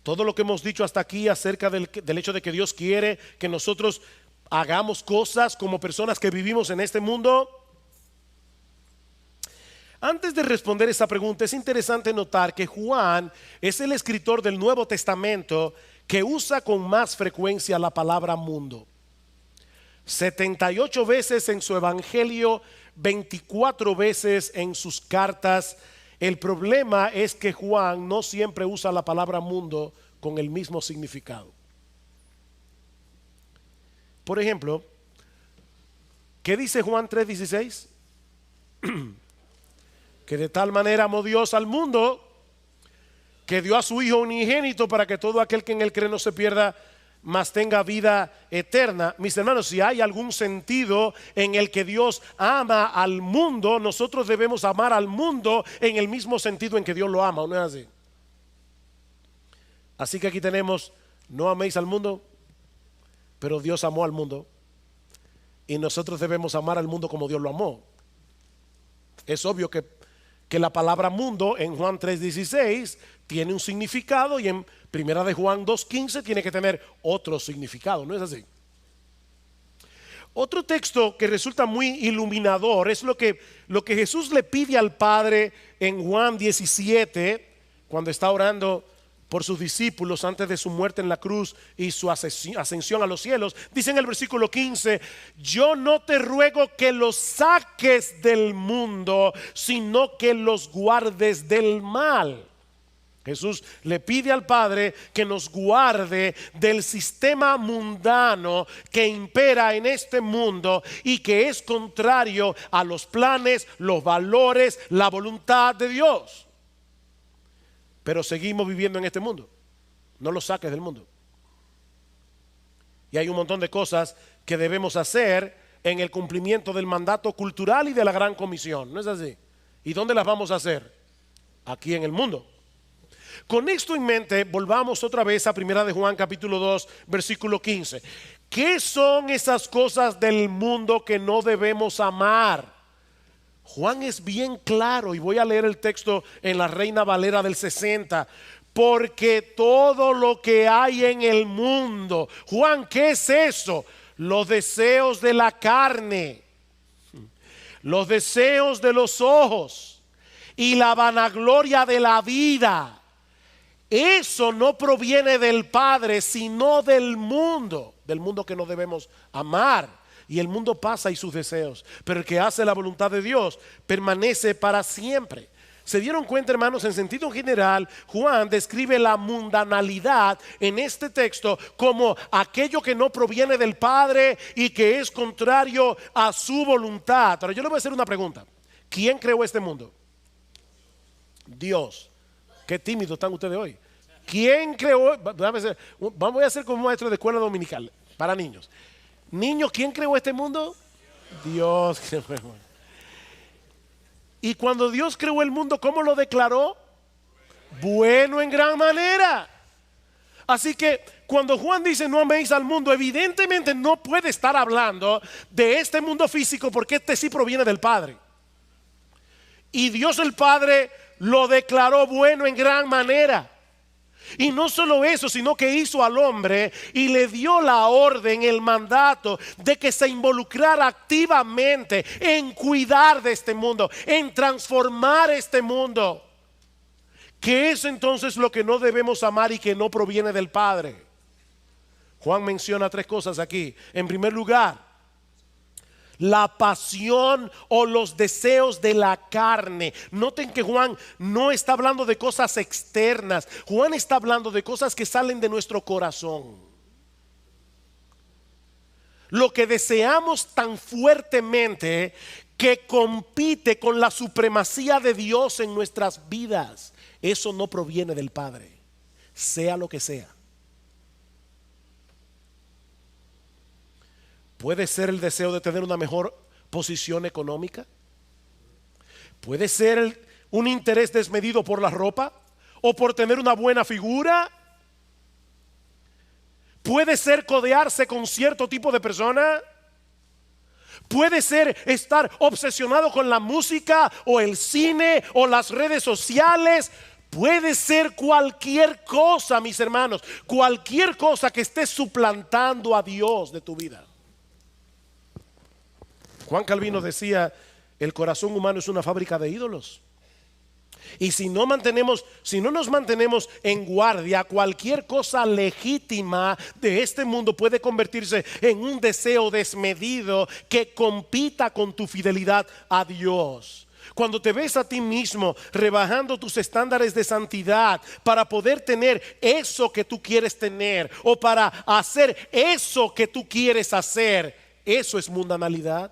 todo lo que hemos dicho hasta aquí acerca del hecho de que Dios quiere que nosotros hagamos cosas como personas que vivimos en este mundo? Antes de responder esa pregunta, es interesante notar que Juan es el escritor del Nuevo Testamento que usa con más frecuencia la palabra mundo. 78 veces en su evangelio, 24 veces en sus cartas. El problema es que Juan no siempre usa la palabra mundo con el mismo significado. Por ejemplo, ¿qué dice Juan 3:16? Que de tal manera amó Dios al mundo que dio a su Hijo unigénito para que todo aquel que en él cree no se pierda, mas tenga vida eterna. Mis hermanos, si hay algún sentido en el que Dios ama al mundo, nosotros debemos amar al mundo en el mismo sentido en que Dios lo ama, ¿o no es así? Así que aquí tenemos: no améis al mundo, pero Dios amó al mundo, y nosotros debemos amar al mundo como Dios lo amó. Es obvio que la palabra mundo en Juan 3:16 tiene un significado, y en Primera de Juan 2:15 tiene que tener otro significado, ¿no es así? Otro texto que resulta muy iluminador es lo que Jesús le pide al Padre en Juan 17, cuando está orando por sus discípulos antes de su muerte en la cruz y su ascensión a los cielos. Dice en el versículo 15: yo no te ruego que los saques del mundo, sino que los guardes del mal. Jesús le pide al Padre que nos guarde del sistema mundano que impera en este mundo y que es contrario a los planes, los valores, la voluntad de Dios. Pero seguimos viviendo en este mundo. No lo saques del mundo. Y hay un montón de cosas que debemos hacer en el cumplimiento del mandato cultural y de la gran comisión, ¿no es así? ¿Y dónde las vamos a hacer? Aquí en el mundo. Con esto en mente, volvamos otra vez a Primera de Juan capítulo 2 versículo 15. ¿Qué son esas cosas del mundo que no debemos amar? Juan es bien claro, y voy a leer el texto en la Reina Valera del 60. Porque todo lo que hay en el mundo, Juan, ¿qué es eso? Los deseos de la carne, los deseos de los ojos y la vanagloria de la vida, eso no proviene del Padre, sino del mundo que no debemos amar. Y el mundo pasa y sus deseos, pero el que hace la voluntad de Dios permanece para siempre. ¿Se dieron cuenta, hermanos? En sentido general, Juan describe la mundanalidad en este texto como aquello que no proviene del Padre y que es contrario a su voluntad. Ahora yo le voy a hacer una pregunta: ¿quién creó este mundo? Dios. Qué tímidos están ustedes hoy. ¿Quién creó? Vamos a hacer como maestro de escuela dominical para niños. Niños, ¿quién creó este mundo? Dios. Y cuando Dios creó el mundo, ¿cómo lo declaró? Bueno en gran manera. Así que cuando Juan dice no améis al mundo, evidentemente no puede estar hablando de este mundo físico, porque este sí proviene del Padre. Y Dios el Padre lo declaró bueno en gran manera. Y no solo eso, sino que hizo al hombre y le dio la orden, el mandato de que se involucrara activamente en cuidar de este mundo, en transformar este mundo. ¿Qué es entonces lo que no debemos amar y que no proviene del Padre? Juan menciona tres cosas aquí. En primer lugar, la pasión o los deseos de la carne. Noten que Juan no está hablando de cosas externas. Juan está hablando de cosas que salen de nuestro corazón. Lo que deseamos tan fuertemente que compite con la supremacía de Dios en nuestras vidas, eso no proviene del Padre, sea lo que sea. Puede ser el deseo de tener una mejor posición económica. Puede ser un interés desmedido por la ropa o por tener una buena figura. Puede ser codearse con cierto tipo de persona. Puede ser estar obsesionado con la música o el cine o las redes sociales. Puede ser cualquier cosa, mis hermanos, cualquier cosa que esté suplantando a Dios de tu vida. Juan Calvino decía: el corazón humano es una fábrica de ídolos. Y si no nos mantenemos en guardia, cualquier cosa legítima de este mundo puede convertirse en un deseo desmedido que compita con tu fidelidad a Dios. Cuando te ves a ti mismo rebajando tus estándares de santidad para poder tener eso que tú quieres tener o para hacer eso que tú quieres hacer, eso es mundanalidad.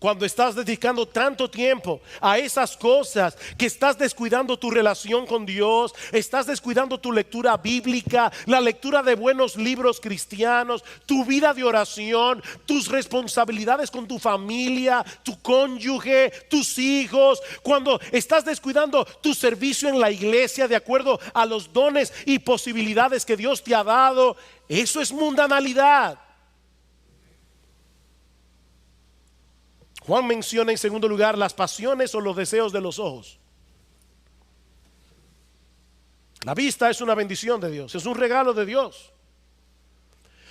Cuando estás dedicando tanto tiempo a esas cosas, que estás descuidando tu relación con Dios, estás descuidando tu lectura bíblica, la lectura de buenos libros cristianos, tu vida de oración, tus responsabilidades con tu familia, tu cónyuge, tus hijos, cuando estás descuidando tu servicio en la iglesia de acuerdo a los dones y posibilidades que Dios te ha dado, eso es mundanalidad. Juan menciona en segundo lugar las pasiones o los deseos de los ojos. La vista es una bendición de Dios, es un regalo de Dios.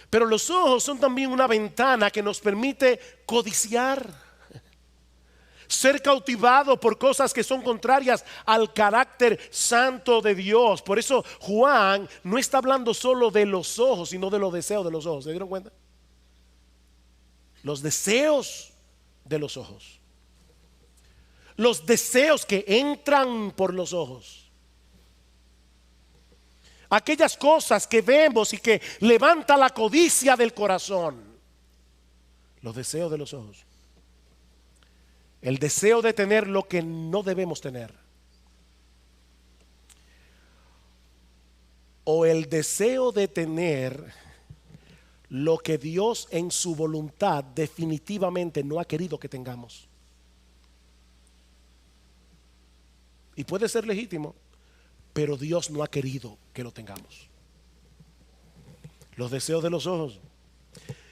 Pero los ojos son también una ventana que nos permite codiciar, ser cautivado por cosas que son contrarias al carácter santo de Dios. Por eso Juan no está hablando solo de los ojos, sino de los deseos de los ojos. ¿Se dieron cuenta? Los deseos de los ojos, los deseos que entran por los ojos, aquellas cosas que vemos y que levanta la codicia del corazón, los deseos de los ojos, el deseo de tener lo que no debemos tener, o el deseo de tener lo que Dios en su voluntad definitivamente no ha querido que tengamos. Y puede ser legítimo, pero Dios no ha querido que lo tengamos. Los deseos de los ojos.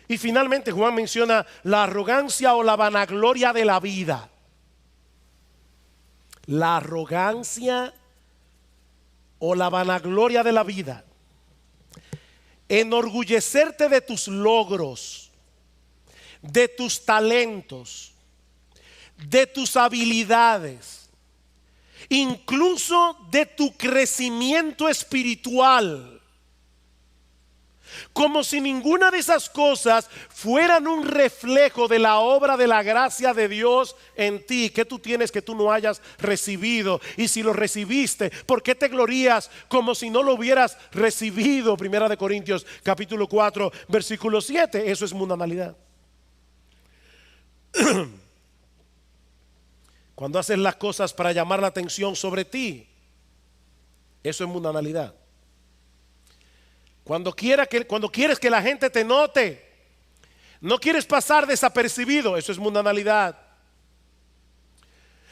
Y finalmente Juan menciona la arrogancia o la vanagloria de la vida. La arrogancia o la vanagloria de la vida. Enorgullecerte de tus logros, de tus talentos, de tus habilidades, incluso de tu crecimiento espiritual, como si ninguna de esas cosas fueran un reflejo de la obra de la gracia de Dios en ti. ¿Qué tú tienes que tú no hayas recibido? Y si lo recibiste, ¿por qué te glorías como si no lo hubieras recibido? Primera de Corintios capítulo 4 versículo 7. Eso es mundanalidad. Cuando haces las cosas para llamar la atención sobre ti, eso es mundanalidad. Cuando quieres que la gente te note, no quieres pasar desapercibido, eso es mundanalidad.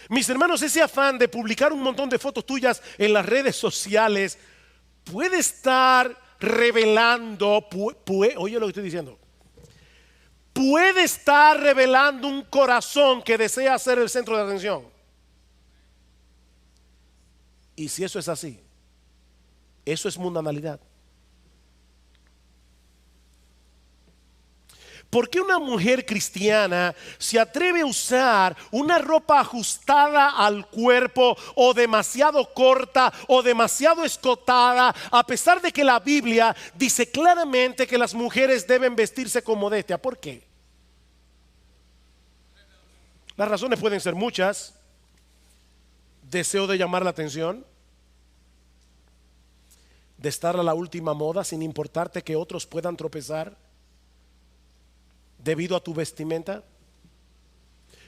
Mis hermanos, ese afán de publicar un montón de fotos tuyas en las redes sociales puede estar revelando, oye lo que estoy diciendo, puede estar revelando un corazón que desea ser el centro de atención. Y si eso es así, eso es mundanalidad. ¿Por qué una mujer cristiana se atreve a usar una ropa ajustada al cuerpo o demasiado corta o demasiado escotada, a pesar de que la Biblia dice claramente que las mujeres deben vestirse con modestia? ¿Por qué? Las razones pueden ser muchas. Deseo de llamar la atención, de estar a la última moda sin importarte que otros puedan tropezar debido a tu vestimenta.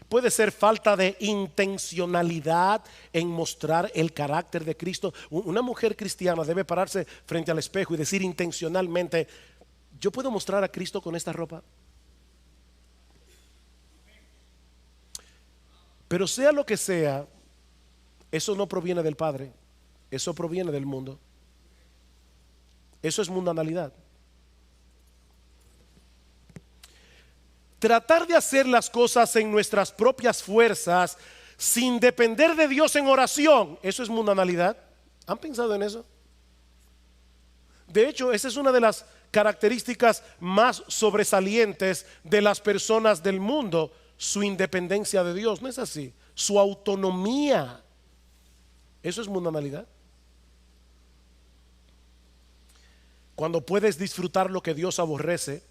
Puede ser falta de intencionalidad en mostrar el carácter de Cristo. Una mujer cristiana debe pararse frente al espejo y decir intencionalmente: ¿yo puedo mostrar a Cristo con esta ropa? Pero sea lo que sea, eso no proviene del Padre, eso proviene del mundo. Eso es mundanalidad. Tratar de hacer las cosas en nuestras propias fuerzas sin depender de Dios en oración, eso es mundanalidad. ¿Han pensado en eso? De hecho, esa es una de las características más sobresalientes de las personas del mundo, su independencia de Dios. ¿No es así? Su autonomía. Eso es mundanalidad. Cuando puedes disfrutar lo que Dios aborrece,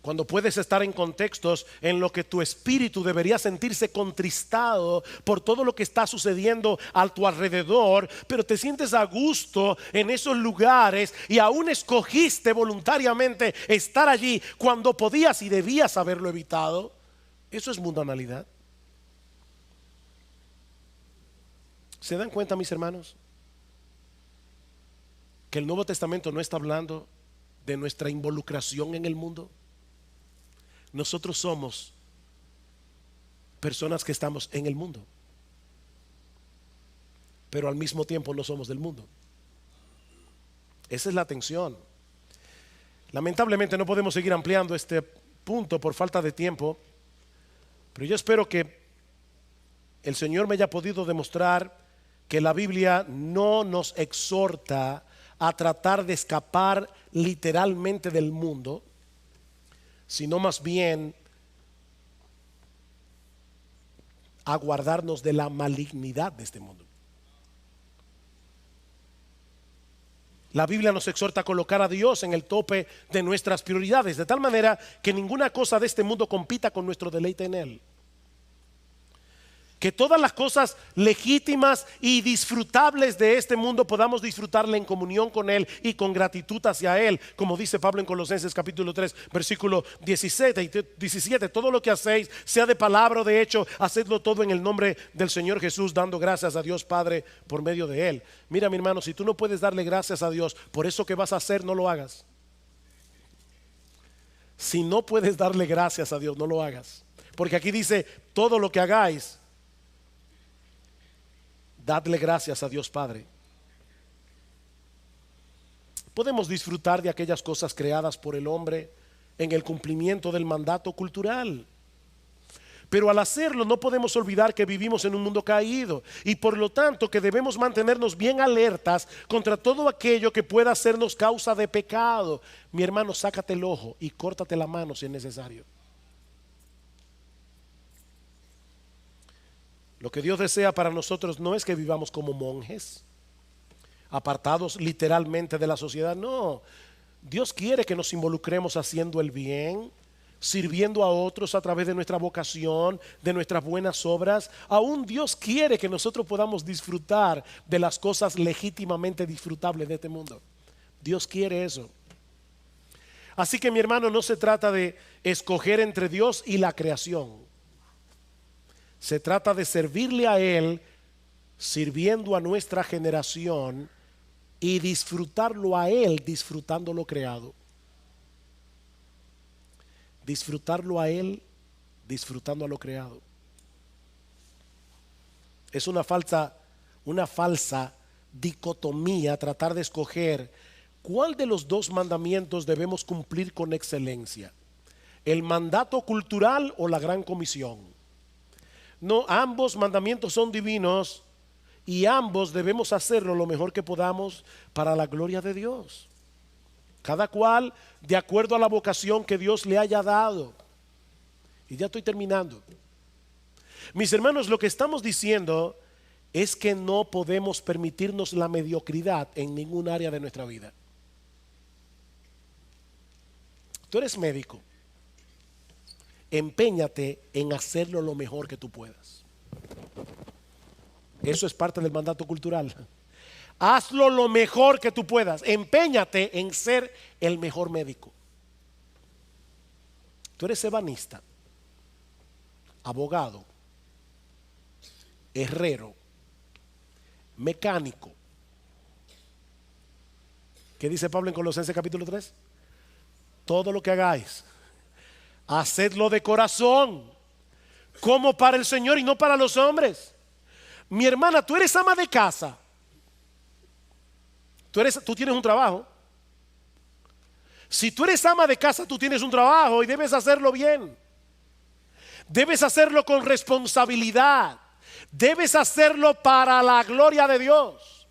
cuando puedes estar en contextos en los que tu espíritu debería sentirse contristado por todo lo que está sucediendo a tu alrededor, pero te sientes a gusto en esos lugares y aún escogiste voluntariamente estar allí cuando podías y debías haberlo evitado, Eso es mundanalidad. ¿Se dan cuenta, mis hermanos, que el Nuevo Testamento no está hablando de nuestra involucración en el mundo? Nosotros somos personas que estamos en el mundo, pero al mismo tiempo no somos del mundo. Esa es la tensión. Lamentablemente no podemos seguir ampliando este punto por falta de tiempo, pero yo espero que el Señor me haya podido demostrar que la Biblia no nos exhorta a tratar de escapar literalmente del mundo, sino más bien a guardarnos de la malignidad de este mundo. La Biblia nos exhorta a colocar a Dios en el tope de nuestras prioridades, de tal manera que ninguna cosa de este mundo compita con nuestro deleite en Él. Que todas las cosas legítimas y disfrutables de este mundo podamos disfrutarla en comunión con Él y con gratitud hacia Él, como dice Pablo en Colosenses capítulo 3 versículo 17. Todo lo que hacéis, sea de palabra o de hecho, hacedlo todo en el nombre del Señor Jesús, dando gracias a Dios Padre por medio de Él. Mira, mi hermano, si tú no puedes darle gracias a Dios por eso que vas a hacer, no lo hagas. Si no puedes darle gracias a Dios, no lo hagas. Porque aquí dice, todo lo que hagáis, dadle gracias a Dios Padre. Podemos disfrutar de aquellas cosas creadas por el hombre en el cumplimiento del mandato cultural, pero al hacerlo no podemos olvidar que vivimos en un mundo caído y por lo tanto que debemos mantenernos bien alertas contra todo aquello que pueda hacernos causa de pecado. Mi hermano, sácate el ojo y córtate la mano si es necesario. Lo que Dios desea para nosotros no es que vivamos como monjes, apartados literalmente de la sociedad. No, Dios quiere que nos involucremos haciendo el bien, sirviendo a otros a través de nuestra vocación, de nuestras buenas obras. Aún Dios quiere que nosotros podamos disfrutar de las cosas legítimamente disfrutables de este mundo. Dios quiere eso. Así que, mi hermano, no se trata de escoger entre Dios y la creación. Se trata de servirle a Él, sirviendo a nuestra generación y disfrutarlo a Él, disfrutando lo creado. Disfrutarlo a Él, disfrutando a lo creado. Es una falsa dicotomía tratar de escoger cuál de los dos mandamientos debemos cumplir con excelencia: el mandato cultural o la gran comisión. No, ambos mandamientos son divinos y ambos debemos hacerlo lo mejor que podamos para la gloria de Dios. Cada cual de acuerdo a la vocación que Dios le haya dado. Y ya estoy terminando. Mis hermanos, lo que estamos diciendo es que no podemos permitirnos la mediocridad en ningún área de nuestra vida. Tú eres médico. Empéñate en hacerlo lo mejor que tú puedas. Eso es parte del mandato cultural. Hazlo lo mejor que tú puedas. Empéñate en ser el mejor médico. Tú eres ebanista, abogado, herrero, mecánico. ¿Qué dice Pablo en Colosenses capítulo 3? Todo lo que hagáis, hacedlo de corazón, como para el Señor y no para los hombres. Mi hermana, tú eres ama de casa. Tú tienes un trabajo. Si tú eres ama de casa, tú tienes un trabajo y debes hacerlo bien. Debes hacerlo con responsabilidad. Debes hacerlo para la gloria de Dios.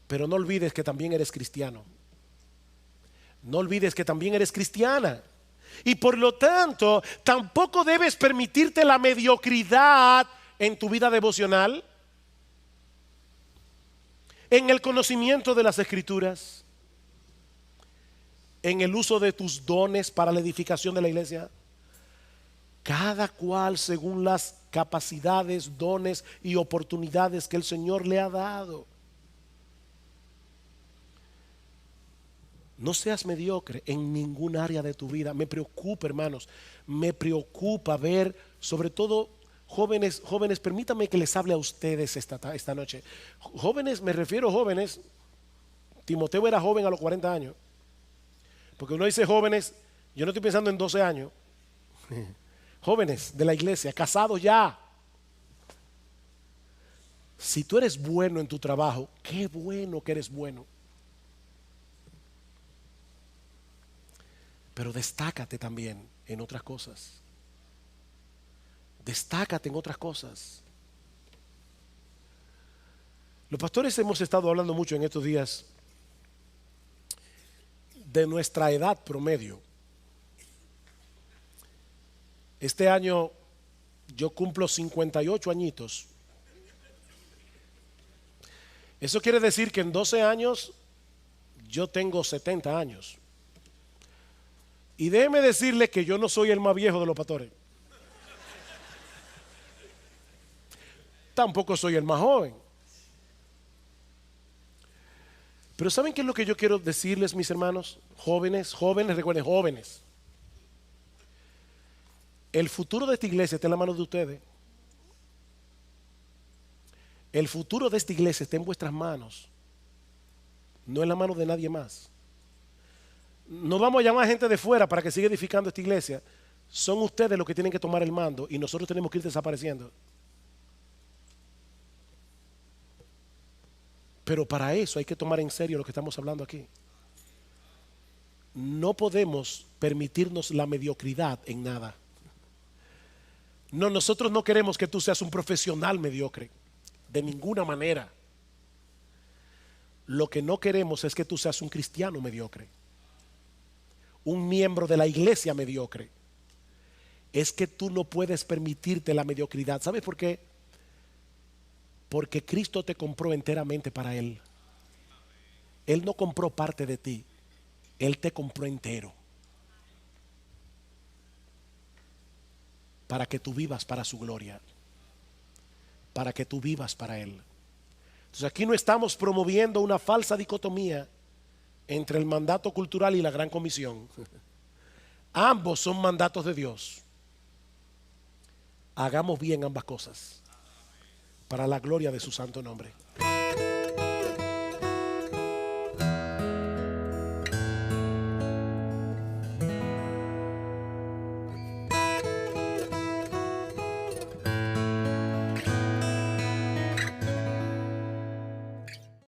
Pero no olvides que también eres cristiano. No olvides que también eres cristiana. Y por lo tanto, tampoco debes permitirte la mediocridad en tu vida devocional, en el conocimiento de las Escrituras, en el uso de tus dones para la edificación de la iglesia. Cada cual según las capacidades, dones y oportunidades que el Señor le ha dado. No seas mediocre en ningún área de tu vida. Me preocupa, hermanos, me preocupa ver, sobre todo jóvenes, permítanme que les hable a ustedes esta noche. Jóvenes, me refiero a jóvenes. Timoteo era joven a los 40 años. Porque uno dice jóvenes, yo no estoy pensando en 12 años. Jóvenes de la iglesia, casados ya. Si tú eres bueno en tu trabajo, qué bueno que eres bueno. Pero destácate también en otras cosas. Destácate en otras cosas. Los pastores hemos estado hablando mucho en estos días de nuestra edad promedio. Este año yo cumplo 58 añitos. Eso quiere decir que en 12 años yo tengo 70 años. Y déjeme decirle que yo no soy el más viejo de los pastores. Tampoco soy el más joven. Pero ¿saben qué es lo que yo quiero decirles, mis hermanos? Jóvenes, recuerden, jóvenes. El futuro de esta iglesia está en la mano de ustedes. El futuro de esta iglesia está en vuestras manos, no en la mano de nadie más. No vamos a llamar a gente de fuera para que siga edificando esta iglesia. Son ustedes los que tienen que tomar el mando y nosotros tenemos que ir desapareciendo. Pero para eso hay que tomar en serio lo que estamos hablando aquí. No podemos permitirnos la mediocridad en nada. No, nosotros no queremos que tú seas un profesional mediocre, de ninguna manera. Lo que no queremos es que tú seas un cristiano mediocre, un miembro de la iglesia mediocre. Es que tú no puedes permitirte la mediocridad. ¿Sabes por qué? Porque Cristo te compró enteramente para Él. Él no compró parte de ti, Él te compró entero. Para que tú vivas para su gloria, para que tú vivas para Él. Entonces aquí no estamos promoviendo una falsa dicotomía entre el mandato cultural y la gran comisión. Ambos son mandatos de Dios. Hagamos bien ambas cosas para la gloria de su santo nombre.